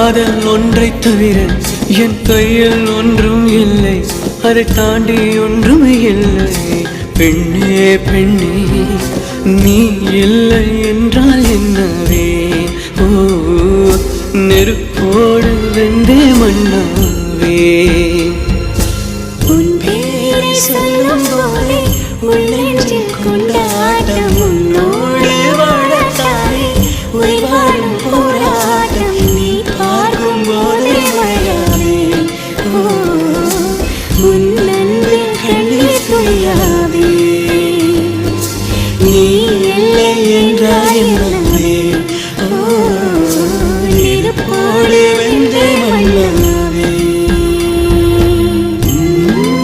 காதல் ஒன்றை தவிர என் கையில் ஒன்றும் இல்லை, அதை தாண்டி ஒன்றும் இல்லை. பெண்ணே பெண்ணே நீ இல்லை என்றால் என்னவே? ஓ நெருப்போடு வெந்தே மண்ணாவே. உன் பேரை சொல்லும் போதே உள்ளெஞ்சில்